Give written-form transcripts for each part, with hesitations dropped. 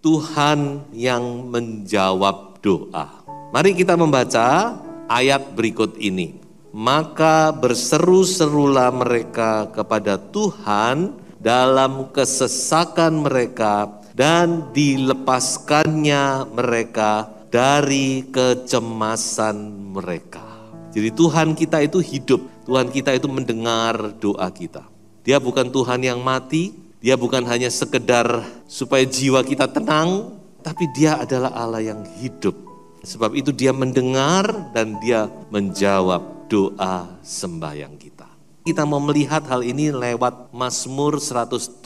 Tuhan yang menjawab doa. Mari kita membaca ayat berikut ini. Maka berseru-serulah mereka kepada Tuhan dalam kesesakan mereka dan dilepaskannya mereka dari kecemasan mereka. Jadi Tuhan kita itu hidup, Tuhan kita itu mendengar doa kita. Dia bukan Tuhan yang mati, Dia bukan hanya sekedar supaya jiwa kita tenang, tapi Dia adalah Allah yang hidup. Sebab itu Dia mendengar dan Dia menjawab doa sembahyang kita. Kita mau melihat hal ini lewat Mazmur 107,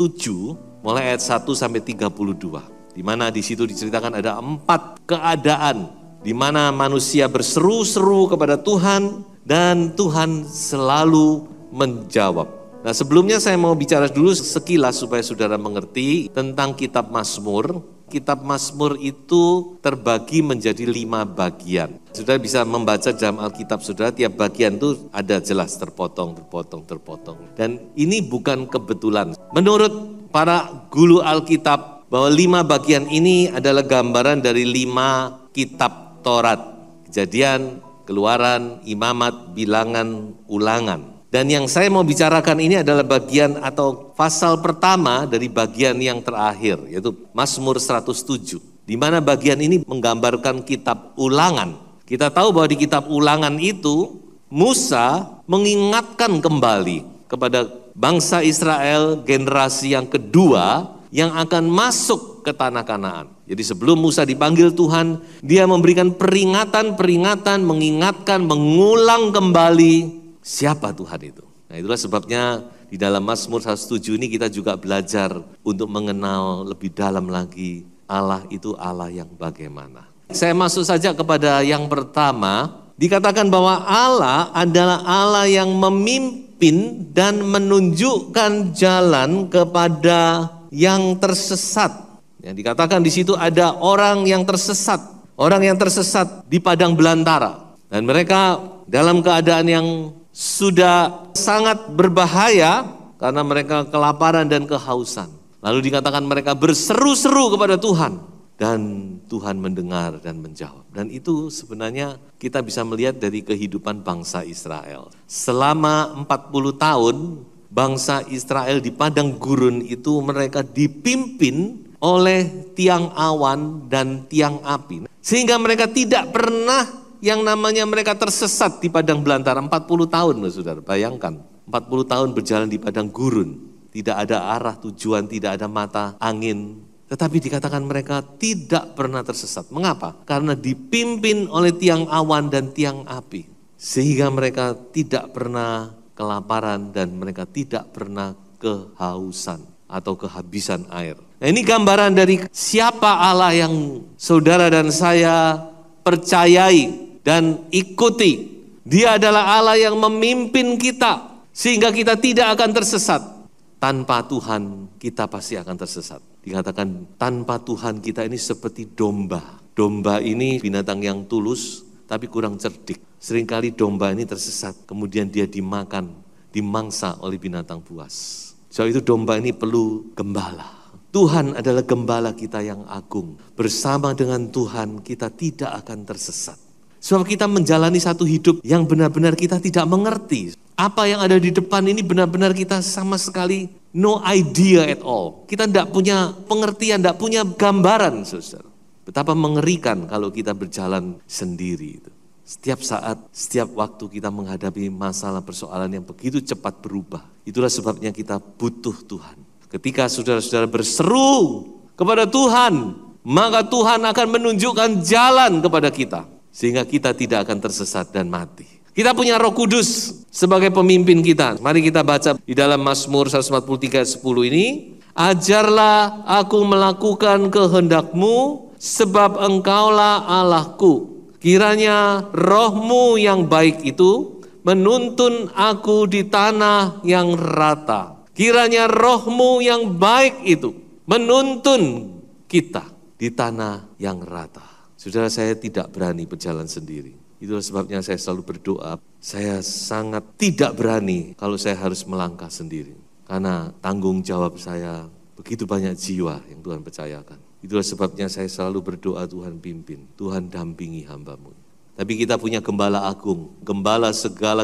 mulai ayat 1 sampai 32. Di mana di situ diceritakan ada 4 keadaan di mana manusia berseru-seru kepada Tuhan dan Tuhan selalu menjawab. Nah, sebelumnya saya mau bicara dulu sekilas supaya saudara mengerti tentang kitab Mazmur. Kitab Mazmur itu terbagi menjadi 5 bagian. Saudara bisa membaca dalam Alkitab saudara, tiap bagian itu ada jelas terpotong. Dan ini bukan kebetulan. Menurut para guru Alkitab, bahwa 5 bagian ini adalah gambaran dari 5 kitab Taurat. Kejadian, Keluaran, Imamat, Bilangan, Ulangan. Dan yang saya mau bicarakan ini adalah bagian atau pasal pertama dari bagian yang terakhir, yaitu Mazmur 107. Di mana bagian ini menggambarkan kitab Ulangan. Kita tahu bahwa di kitab Ulangan itu Musa mengingatkan kembali kepada bangsa Israel generasi yang kedua yang akan masuk ke tanah Kanaan. Jadi sebelum Musa dipanggil Tuhan, dia memberikan peringatan, mengingatkan, mengulang kembali siapa Tuhan itu. Nah, itulah sebabnya di dalam Mazmur 107 ini kita juga belajar untuk mengenal lebih dalam lagi Allah itu Allah yang bagaimana. Saya masuk saja kepada yang pertama, dikatakan bahwa Allah adalah Allah yang memimpin dan menunjukkan jalan kepada yang tersesat. Yang dikatakan di situ ada orang yang tersesat di padang belantara. Dan mereka dalam keadaan yang sudah sangat berbahaya karena mereka kelaparan dan kehausan. Lalu dikatakan mereka berseru-seru kepada Tuhan dan Tuhan mendengar dan menjawab. Dan itu sebenarnya kita bisa melihat dari kehidupan bangsa Israel. Selama 40 tahun bangsa Israel di padang gurun itu mereka dipimpin oleh tiang awan dan tiang api. Sehingga mereka tidak pernah yang namanya mereka tersesat di padang belantara 40 tahun, saudara. Bayangkan, 40 tahun berjalan di padang gurun. Tidak ada arah tujuan, tidak ada mata angin. Tetapi dikatakan mereka tidak pernah tersesat. Mengapa? Karena dipimpin oleh tiang awan dan tiang api. Sehingga mereka tidak pernah kelaparan dan mereka tidak pernah kehausan atau kehabisan air. Nah, ini gambaran dari siapa Allah yang saudara dan saya percayai dan ikuti. Dia adalah Allah yang memimpin kita sehingga kita tidak akan tersesat. Tanpa Tuhan kita pasti akan tersesat. Dikatakan tanpa Tuhan kita ini seperti domba. Domba ini binatang yang tulus tapi kurang cerdik. Seringkali domba ini tersesat, kemudian dia dimakan, dimangsa oleh binatang buas. Sebab itu domba ini perlu gembala. Tuhan adalah gembala kita yang agung. Bersama dengan Tuhan kita tidak akan tersesat. Sebab kita menjalani satu hidup yang benar-benar kita tidak mengerti. Apa yang ada di depan ini benar-benar kita sama sekali no idea at all. Kita tidak punya pengertian, tidak punya gambaran, saudara. Betapa mengerikan kalau kita berjalan sendiri itu. Setiap saat, setiap waktu kita menghadapi masalah persoalan yang begitu cepat berubah. Itulah sebabnya kita butuh Tuhan. Ketika saudara-saudara berseru kepada Tuhan, maka Tuhan akan menunjukkan jalan kepada kita. Sehingga kita tidak akan tersesat dan mati. Kita punya Roh Kudus sebagai pemimpin kita. Mari kita baca di dalam Mazmur 143 ayat 10 ini. Ajarlah aku melakukan kehendak-Mu, sebab Engkaulah Allahku. Kiranya roh-Mu yang baik itu menuntun aku di tanah yang rata. Kiranya roh-Mu yang baik itu menuntun kita di tanah yang rata. Saudara, saya tidak berani berjalan sendiri. Itulah sebabnya saya selalu berdoa. Saya sangat tidak berani kalau saya harus melangkah sendiri. Karena tanggung jawab saya begitu banyak jiwa yang Tuhan percayakan. Itulah sebabnya saya selalu berdoa, Tuhan pimpin, Tuhan dampingi hamba-Mu. Tapi kita punya gembala agung, gembala segala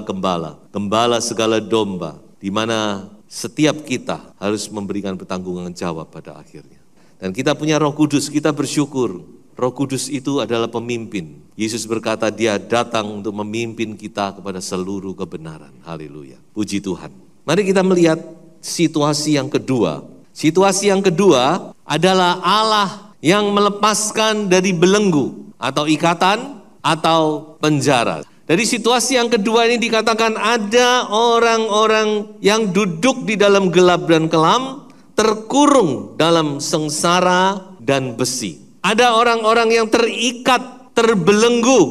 domba, di mana setiap kita harus memberikan pertanggungan jawab pada akhirnya. Dan kita punya Roh Kudus, kita bersyukur. Roh Kudus itu adalah pemimpin. Yesus berkata dia datang untuk memimpin kita kepada seluruh kebenaran. Haleluya. Puji Tuhan. Mari kita melihat situasi yang kedua. Situasi yang kedua adalah Allah yang melepaskan dari belenggu atau ikatan atau penjara. Dari situasi yang kedua ini dikatakan ada orang-orang yang duduk di dalam gelap dan kelam, terkurung dalam sengsara dan besi. Ada orang-orang yang terikat, terbelenggu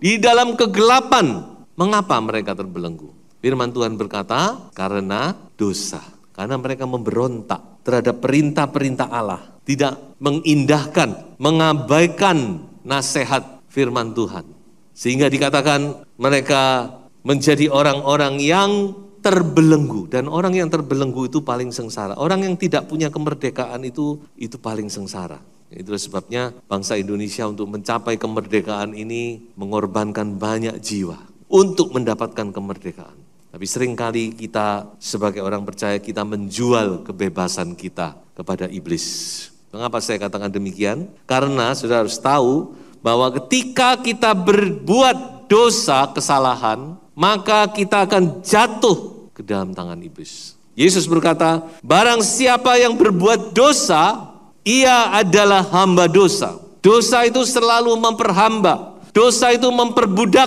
di dalam kegelapan. Mengapa mereka terbelenggu? Firman Tuhan berkata, karena dosa. Karena mereka memberontak terhadap perintah-perintah Allah. Tidak mengindahkan, mengabaikan nasihat firman Tuhan. Sehingga dikatakan mereka menjadi orang-orang yang terbelenggu. Dan orang yang terbelenggu itu paling sengsara. Orang yang tidak punya kemerdekaan itu paling sengsara. Itulah sebabnya bangsa Indonesia untuk mencapai kemerdekaan ini mengorbankan banyak jiwa untuk mendapatkan kemerdekaan. Tapi seringkali kita sebagai orang percaya kita menjual kebebasan kita kepada iblis. Mengapa saya katakan demikian? Karena saudara harus tahu bahwa ketika kita berbuat dosa, kesalahan, maka kita akan jatuh ke dalam tangan iblis. Yesus berkata, barang siapa yang berbuat dosa, ia adalah hamba dosa. Dosa itu selalu memperhamba. Dosa itu memperbudak.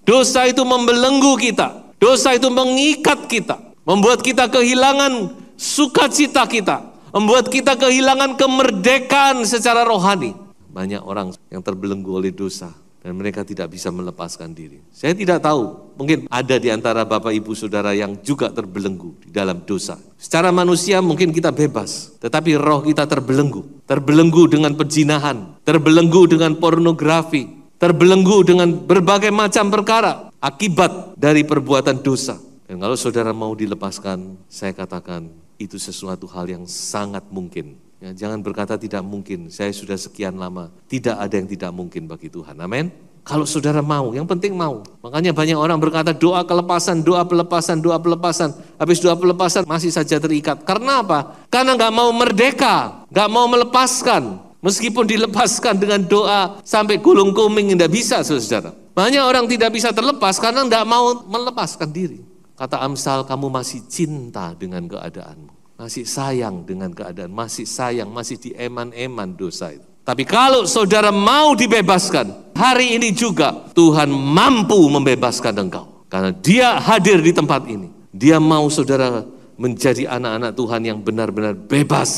Dosa itu membelenggu kita. Dosa itu mengikat kita. Membuat kita kehilangan sukacita kita. Membuat kita kehilangan kemerdekaan secara rohani. Banyak orang yang terbelenggu oleh dosa. Dan mereka tidak bisa melepaskan diri. Saya tidak tahu, mungkin ada di antara Bapak Ibu Saudara yang juga terbelenggu di dalam dosa. Secara manusia mungkin kita bebas, tetapi roh kita terbelenggu. Terbelenggu dengan perzinahan, terbelenggu dengan pornografi, terbelenggu dengan berbagai macam perkara akibat dari perbuatan dosa. Dan kalau saudara mau dilepaskan, saya katakan itu sesuatu hal yang sangat mungkin. Ya, jangan berkata tidak mungkin, saya sudah sekian lama. Tidak ada yang tidak mungkin bagi Tuhan, amin. Kalau saudara mau, yang penting mau. Makanya banyak orang berkata doa kelepasan, doa pelepasan, doa pelepasan. Habis doa pelepasan masih saja terikat. Karena apa? Karena gak mau merdeka, gak mau melepaskan. Meskipun dilepaskan dengan doa sampai gulung kuming, tidak bisa saudara. Banyak orang tidak bisa terlepas karena gak mau melepaskan diri. Kata Amsal, kamu masih cinta dengan keadaanmu. Masih sayang dengan keadaan, masih sayang, masih dieman-eman dosa itu. Tapi kalau saudara mau dibebaskan, hari ini juga Tuhan mampu membebaskan engkau. Karena dia hadir di tempat ini. Dia mau saudara menjadi anak-anak Tuhan yang benar-benar bebas.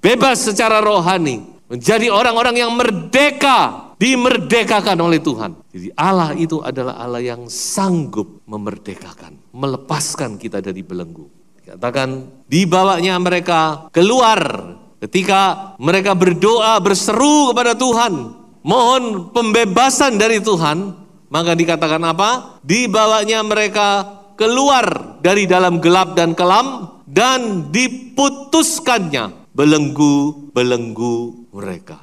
Bebas secara rohani. Menjadi orang-orang yang merdeka, dimerdekakan oleh Tuhan. Jadi Allah itu adalah Allah yang sanggup memerdekakan, melepaskan kita dari belenggu. Katakan dibawanya mereka keluar ketika mereka berdoa berseru kepada Tuhan mohon pembebasan dari Tuhan, maka dikatakan apa? Dibawanya mereka keluar dari dalam gelap dan kelam dan diputuskannya belenggu-belenggu mereka.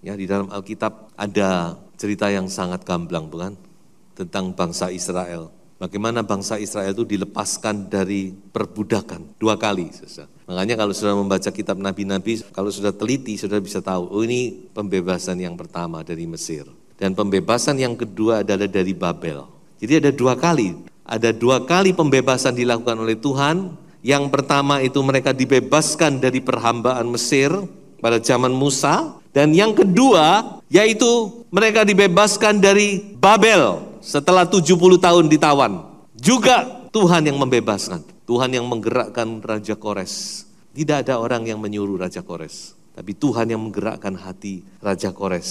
Ya, di dalam Alkitab ada cerita yang sangat gamblang, bukan? Tentang bangsa Israel. Bagaimana bangsa Israel itu dilepaskan dari perbudakan 2 kali. Makanya kalau sudah membaca kitab Nabi-Nabi, kalau sudah teliti, sudah bisa tahu, oh ini pembebasan yang pertama dari Mesir. Dan pembebasan yang kedua adalah dari Babel. Jadi ada 2 kali. Ada 2 kali pembebasan dilakukan oleh Tuhan. Yang pertama itu mereka dibebaskan dari perhambaan Mesir pada zaman Musa. Dan yang kedua yaitu mereka dibebaskan dari Babel. Setelah 70 tahun ditawan, juga Tuhan yang membebaskan. Tuhan yang menggerakkan Raja Kores. Tidak ada orang yang menyuruh Raja Kores, tapi Tuhan yang menggerakkan hati Raja Kores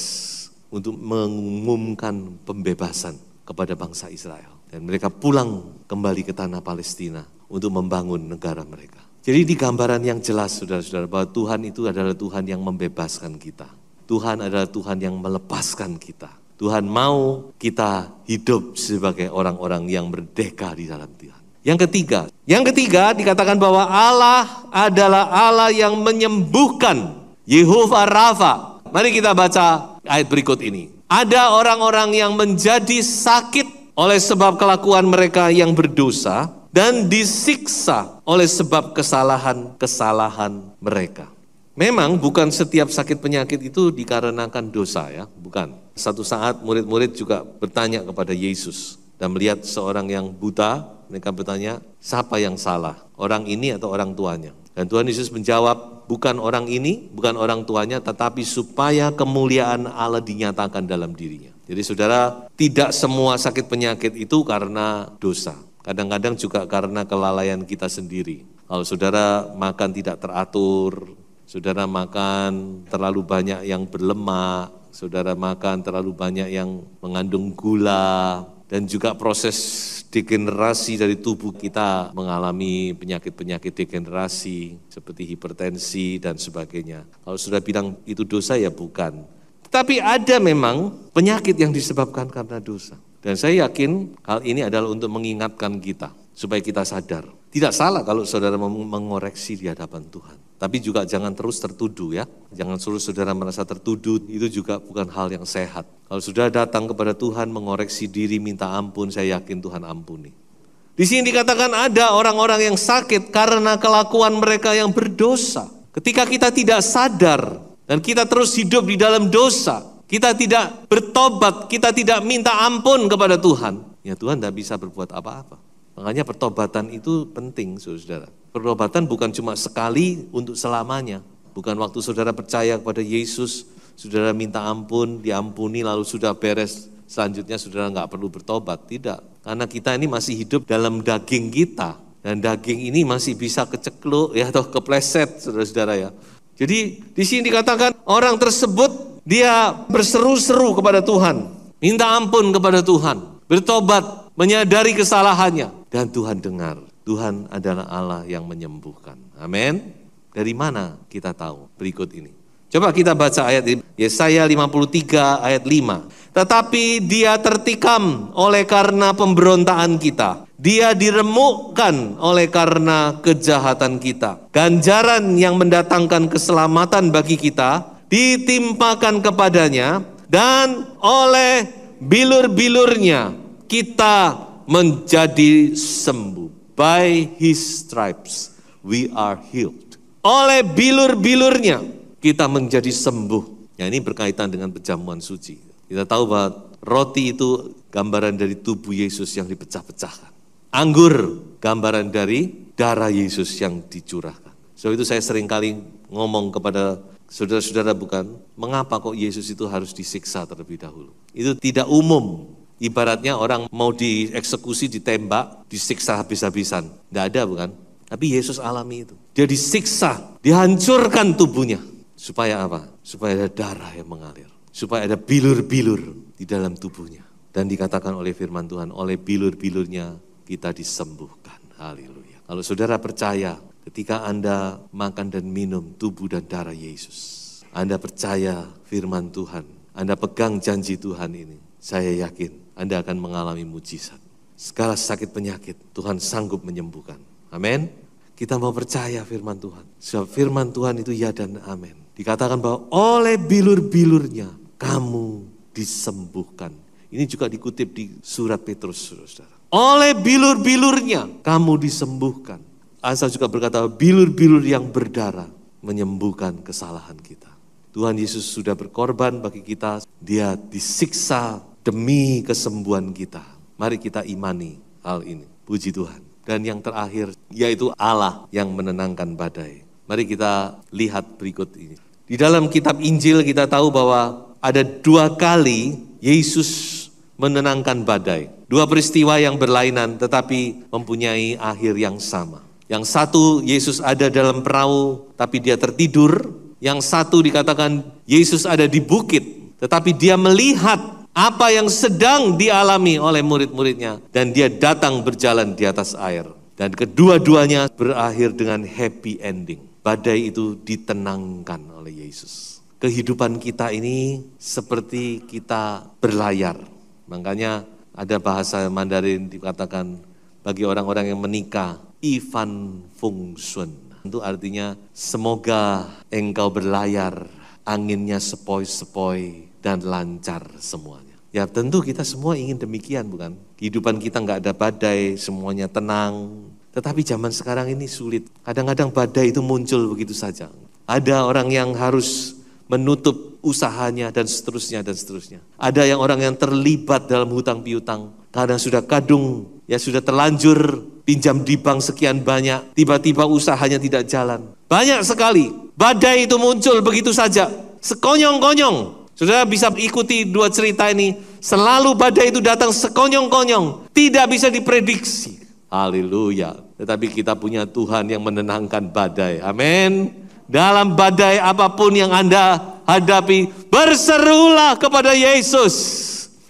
untuk mengumumkan pembebasan kepada bangsa Israel. Dan mereka pulang kembali ke tanah Palestina untuk membangun negara mereka. Jadi di gambaran yang jelas saudara-saudara bahwa Tuhan itu adalah Tuhan yang membebaskan kita. Tuhan adalah Tuhan yang melepaskan kita. Tuhan mau kita hidup sebagai orang-orang yang merdeka di dalam Tuhan. Yang ketiga dikatakan bahwa Allah adalah Allah yang menyembuhkan. Yehovah Rafa. Mari kita baca ayat berikut ini. Ada orang-orang yang menjadi sakit oleh sebab kelakuan mereka yang berdosa dan disiksa oleh sebab kesalahan-kesalahan mereka. Memang bukan setiap sakit penyakit itu dikarenakan dosa ya, bukan. Satu saat murid-murid juga bertanya kepada Yesus dan melihat seorang yang buta, mereka bertanya, siapa yang salah? Orang ini atau orang tuanya? Dan Tuhan Yesus menjawab, bukan orang ini, bukan orang tuanya, tetapi supaya kemuliaan Allah dinyatakan dalam dirinya. Jadi saudara, tidak semua sakit penyakit itu karena dosa. Kadang-kadang juga karena kelalaian kita sendiri. Kalau saudara makan tidak teratur, saudara makan terlalu banyak yang berlemak, saudara makan terlalu banyak yang mengandung gula, dan juga proses degenerasi dari tubuh kita mengalami penyakit-penyakit degenerasi seperti hipertensi dan sebagainya. Kalau sudah bilang itu dosa ya bukan. Tapi ada memang penyakit yang disebabkan karena dosa. Dan saya yakin hal ini adalah untuk mengingatkan kita supaya kita sadar. Tidak salah kalau saudara mengoreksi di hadapan Tuhan. Tapi juga jangan terus tertuduh ya. Jangan terus saudara merasa tertuduh, itu juga bukan hal yang sehat. Kalau sudah datang kepada Tuhan mengoreksi diri minta ampun, saya yakin Tuhan ampuni. Di sini dikatakan ada orang-orang yang sakit karena kelakuan mereka yang berdosa. Ketika kita tidak sadar dan kita terus hidup di dalam dosa, kita tidak bertobat, kita tidak minta ampun kepada Tuhan, ya Tuhan tidak bisa berbuat apa-apa. Makanya pertobatan itu penting, saudara. Pertobatan bukan cuma sekali untuk selamanya. Bukan waktu saudara percaya kepada Yesus, saudara minta ampun, diampuni, lalu sudah beres. Selanjutnya saudara nggak perlu bertobat. Tidak, karena kita ini masih hidup dalam daging kita. Dan daging ini masih bisa kecekluk ya, atau kepleset, saudara-saudara ya. Jadi di sini dikatakan orang tersebut dia berseru-seru kepada Tuhan. Minta ampun kepada Tuhan. Bertobat, menyadari kesalahannya. Dan Tuhan dengar, Tuhan adalah Allah yang menyembuhkan. Amin. Dari mana kita tahu? Berikut ini. Coba kita baca ayat ini. Yesaya 53 ayat 5. Tetapi dia tertikam oleh karena pemberontakan kita. Dia diremukkan oleh karena kejahatan kita. Ganjaran yang mendatangkan keselamatan bagi kita ditimpakan kepadanya. Dan oleh bilur-bilurnya kita menjadi sembuh. By his stripes we are healed. Oleh bilur-bilurnya kita menjadi sembuh. Ya, ini berkaitan dengan perjamuan suci. Kita tahu bahwa roti itu gambaran dari tubuh Yesus yang dipecah-pecahkan. Anggur gambaran dari darah Yesus yang dicurahkan. So itu saya seringkali ngomong kepada saudara-saudara bukan, mengapa kok Yesus itu harus disiksa terlebih dahulu. Itu tidak umum. Ibaratnya orang mau dieksekusi, ditembak, disiksa habis-habisan. Tidak ada bukan? Tapi Yesus alami itu. Dia disiksa, dihancurkan tubuhnya. Supaya apa? Supaya ada darah yang mengalir. Supaya ada bilur-bilur di dalam tubuhnya. Dan dikatakan oleh firman Tuhan, oleh bilur-bilurnya kita disembuhkan. Haleluya. Kalau saudara percaya, ketika Anda makan dan minum tubuh dan darah Yesus, Anda percaya firman Tuhan, Anda pegang janji Tuhan ini, saya yakin Anda akan mengalami mujizat. Segala sakit penyakit Tuhan sanggup menyembuhkan. Amin. Kita mau percaya firman Tuhan. Sebab firman Tuhan itu ya dan amin. Dikatakan bahwa oleh bilur-bilurnya kamu disembuhkan. Ini juga dikutip di surat Petrus, saudara. Oleh bilur-bilurnya kamu disembuhkan. Asa juga berkata bilur-bilur yang berdarah menyembuhkan kesalahan kita. Tuhan Yesus sudah berkorban bagi kita. Dia disiksa demi kesembuhan kita. Mari kita imani hal ini. Puji Tuhan. Dan yang terakhir, yaitu Allah yang menenangkan badai. Mari kita lihat berikut ini. Di dalam kitab Injil kita tahu bahwa ada 2 kali Yesus menenangkan badai. 2 peristiwa yang berlainan tetapi mempunyai akhir yang sama. Yang satu Yesus ada dalam perahu tapi dia tertidur. Yang satu dikatakan Yesus ada di bukit tetapi dia melihat apa yang sedang dialami oleh murid-muridnya. Dan dia datang berjalan di atas air. Dan kedua-duanya berakhir dengan happy ending. Badai itu ditenangkan oleh Yesus. Kehidupan kita ini seperti kita berlayar. Makanya ada bahasa Mandarin dikatakan bagi orang-orang yang menikah, Ivan Feng Shun. Itu artinya semoga engkau berlayar, anginnya sepoi-sepoi dan lancar semuanya. Ya tentu kita semua ingin demikian, bukan? Kehidupan kita nggak ada badai, semuanya tenang. Tetapi zaman sekarang ini sulit. Kadang-kadang badai itu muncul begitu saja. Ada orang yang harus menutup usahanya dan seterusnya dan seterusnya. Ada yang orang yang terlibat dalam hutang piutang karena sudah kadung, ya sudah terlanjur pinjam di bank sekian banyak, tiba-tiba usahanya tidak jalan. Banyak sekali badai itu muncul begitu saja, sekonyong-konyong. Saudara bisa ikuti dua cerita ini, selalu badai itu datang sekonyong-konyong, tidak bisa diprediksi. Haleluya. Tetapi kita punya Tuhan yang menenangkan badai. Amin. Dalam badai apapun yang Anda hadapi, berserulah kepada Yesus.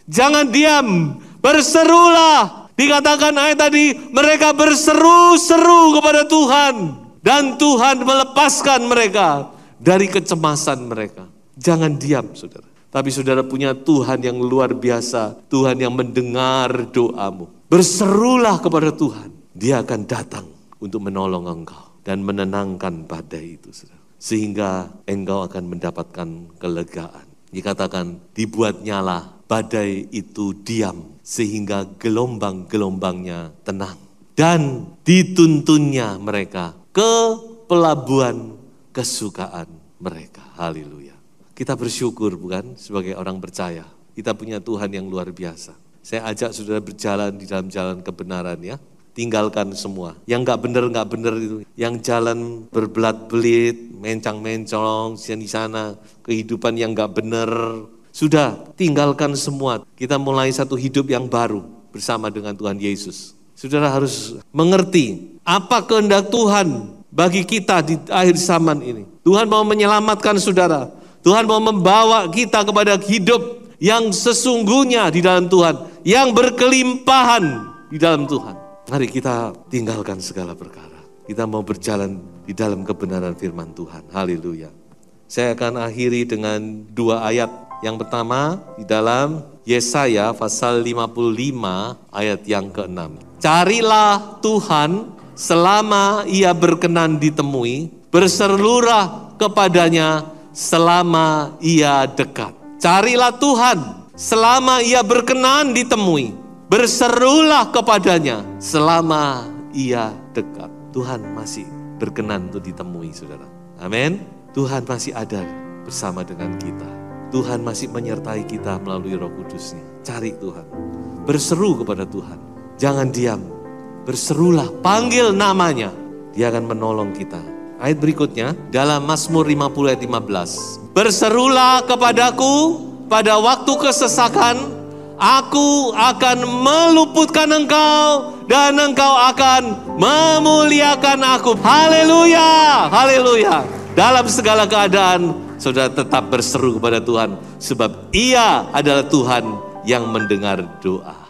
Jangan diam, berserulah. Dikatakan ayat tadi, mereka berseru-seru kepada Tuhan. Dan Tuhan melepaskan mereka dari kecemasan mereka. Jangan diam, saudara. Tapi saudara punya Tuhan yang luar biasa. Tuhan yang mendengar doamu. Berserulah kepada Tuhan. Dia akan datang untuk menolong engkau. Dan menenangkan badai itu, saudara. Sehingga engkau akan mendapatkan kelegaan. Dikatakan, dibuatnyalah badai itu diam. Sehingga gelombang-gelombangnya tenang. Dan dituntunnya mereka ke pelabuhan kesukaan mereka. Haleluya. Kita bersyukur, bukan, sebagai orang percaya. Kita punya Tuhan yang luar biasa. Saya ajak saudara berjalan di dalam jalan kebenaran, ya. Tinggalkan semua. Yang nggak benar itu. Yang jalan berbelat-belit, mencang-mencong, di sana, kehidupan yang nggak benar. Sudah, tinggalkan semua. Kita mulai satu hidup yang baru bersama dengan Tuhan Yesus. Saudara harus mengerti apa kehendak Tuhan bagi kita di akhir zaman ini. Tuhan mau menyelamatkan saudara. Tuhan mau membawa kita kepada hidup yang sesungguhnya di dalam Tuhan. Yang berkelimpahan di dalam Tuhan. Mari kita tinggalkan segala perkara. Kita mau berjalan di dalam kebenaran firman Tuhan. Haleluya. Saya akan akhiri dengan dua ayat. Yang pertama di dalam Yesaya pasal 55 ayat yang ke-6. Carilah Tuhan selama ia berkenan ditemui. Berserulah kepadanya selama ia dekat. Carilah Tuhan selama ia berkenan ditemui. Berserulah kepadanya selama ia dekat. Tuhan masih berkenan untuk ditemui, saudara. Amin. Tuhan masih ada bersama dengan kita. Tuhan masih menyertai kita melalui Roh Kudus-Nya. Cari Tuhan. Berseru kepada Tuhan. Jangan diam. Berserulah, panggil namanya. Dia akan menolong kita. Ayat berikutnya dalam Mazmur 50 ayat 15. Berserulah kepadaku pada waktu kesesakan. Aku akan meluputkan engkau dan engkau akan memuliakan aku. Haleluya, haleluya. Dalam segala keadaan, saudara tetap berseru kepada Tuhan. Sebab Ia adalah Tuhan yang mendengar doa.